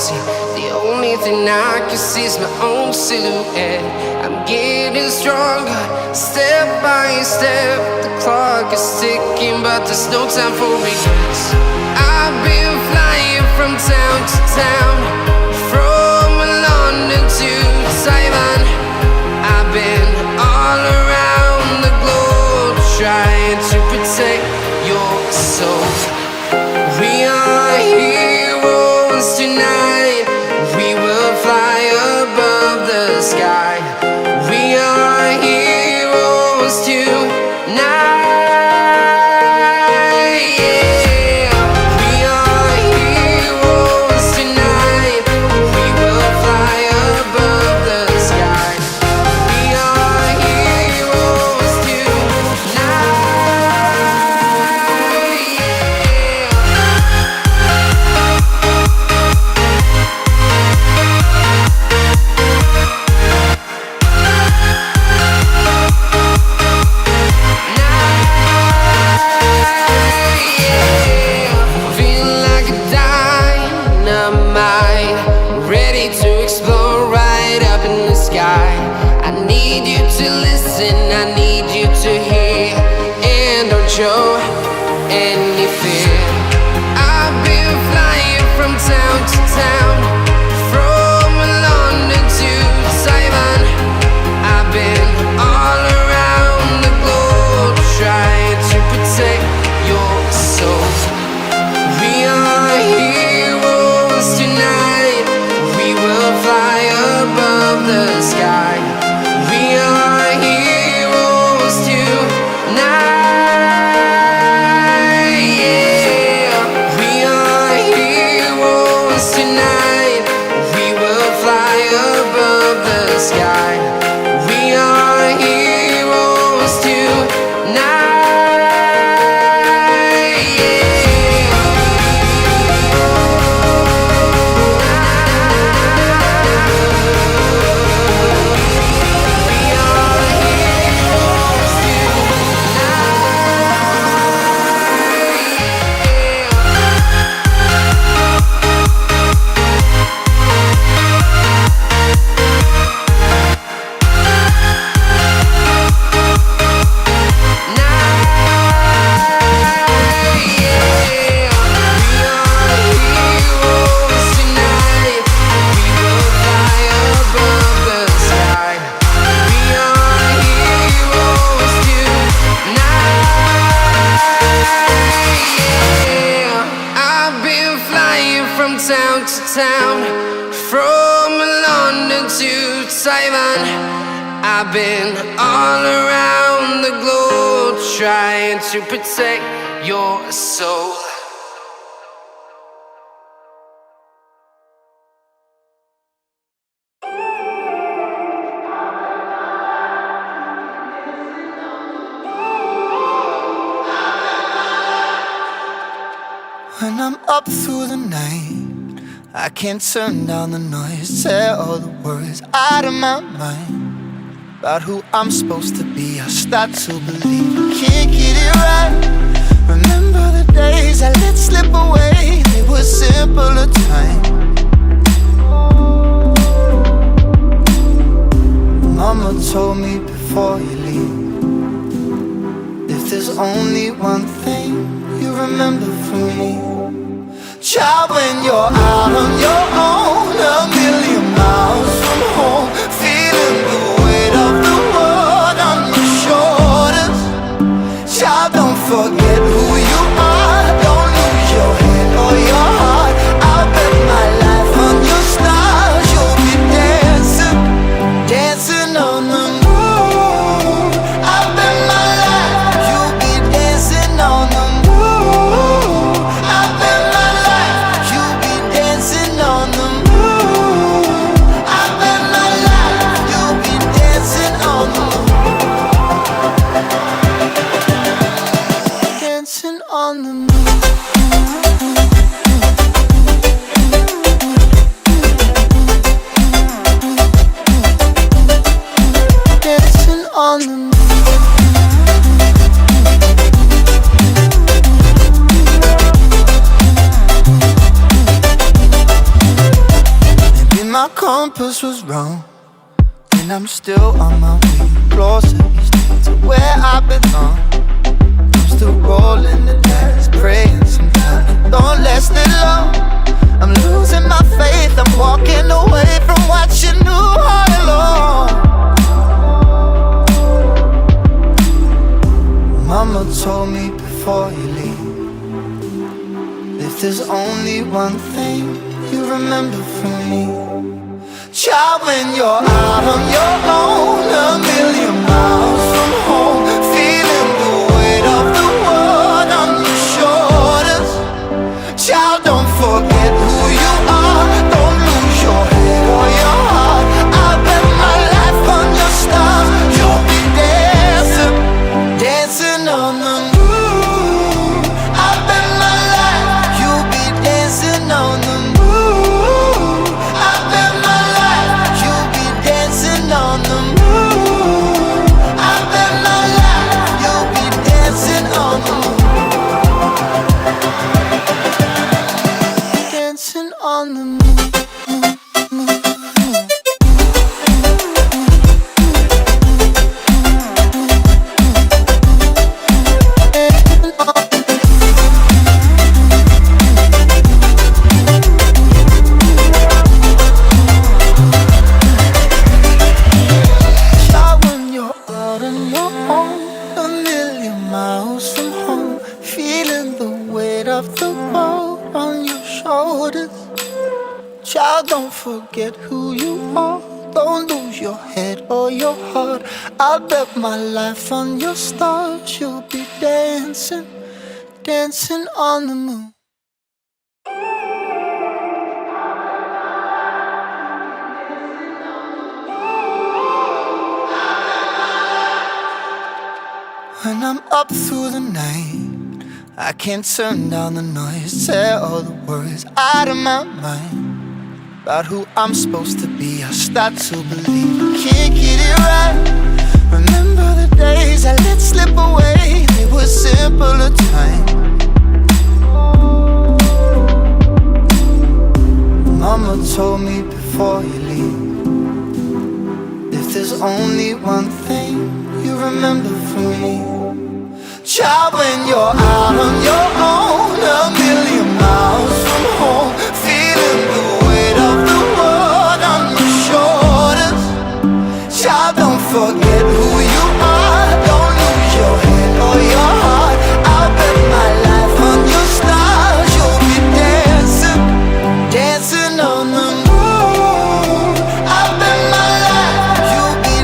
empty. The only thing I can see is my own silhouette. I'm getting stronger, step by step. The clock is ticking, but there's no time for regrets. I've been flying from town to town, from London to Taiwan. I've been all around the globe, trying to protect your soul. We are heroes tonight. We will fly above the sky. We are heroes tonight. Yeah. We are heroes tonight. We will fly above the sky. We are heroes tonight. I need you to hear and don't show any fear. I've been flying from town to town, from London to Taiwan. I've been all around the globe, trying to protect your soul. We are heroes tonight. We will fly above the sky. We are heroes tonight. Yeah. We are heroes tonight. We will fly above the sky. We are heroes tonight. Town to town, from London to Taiwan. I've been all around the globe, trying to protect your soul. When I'm up through the night, I can't turn down the noise, tear all the worries out of my mind. About who I'm supposed to be, I start to believe I can't get it right. Remember the days I let slip away, they were simpler times. Mama told me before you leave, if there's only one thing you remember from me, child, when you're out on your own, a million miles from home, feeling the weight of the world on your shoulders. Child, don't forget who you are, don't lose your head or your heart. I'll bet my life on your stars, you'll be dancing, dancing on the moon. I'll bet my life, you'll be dancing on the moon. I'll bet my life, you'll be dancing on the moon. this was wrong, and I'm still on my way closer each day to where I belong. I'm still rolling the dice, praying sometimes don't last it long. I'm losing my faith, I'm walking away from what you knew all along. Mama told me before you leave, if there's only one thing you remember from me, child, when you're out on your own, a million miles from home, feeling the weight of the world on your shoulders. Child, don't forget who you are, don't lose your head or your heart. I'll bet my life on your stars, you'll be dancing, dancing on the moon. I'll bet my life, you'll be dancing on the moon. I'll bet my life, you'll be dancing on the moon. I'll bet my life, you'll be dancing on the moon. Dancing on the moon. Child, when you're out on your own, a million miles from home, feeling the weight of the world on your shoulders. Child, don't forget who you are, don't lose your head or your heart. I'll bet my life on your stars, you'll be dancing, dancing on the moon. When I'm up through the night, I can't turn down the noise, tear all the worries out of my mind. About who I'm supposed to be, I start to believe I can't get it right. Remember the days I let slip away, they were simpler times. Mama told me before you leave, if there's only one thing you remember from me, child, when you're out on your own, a million miles from home, feeling the weight of the world on your shoulders. Child, don't forget who you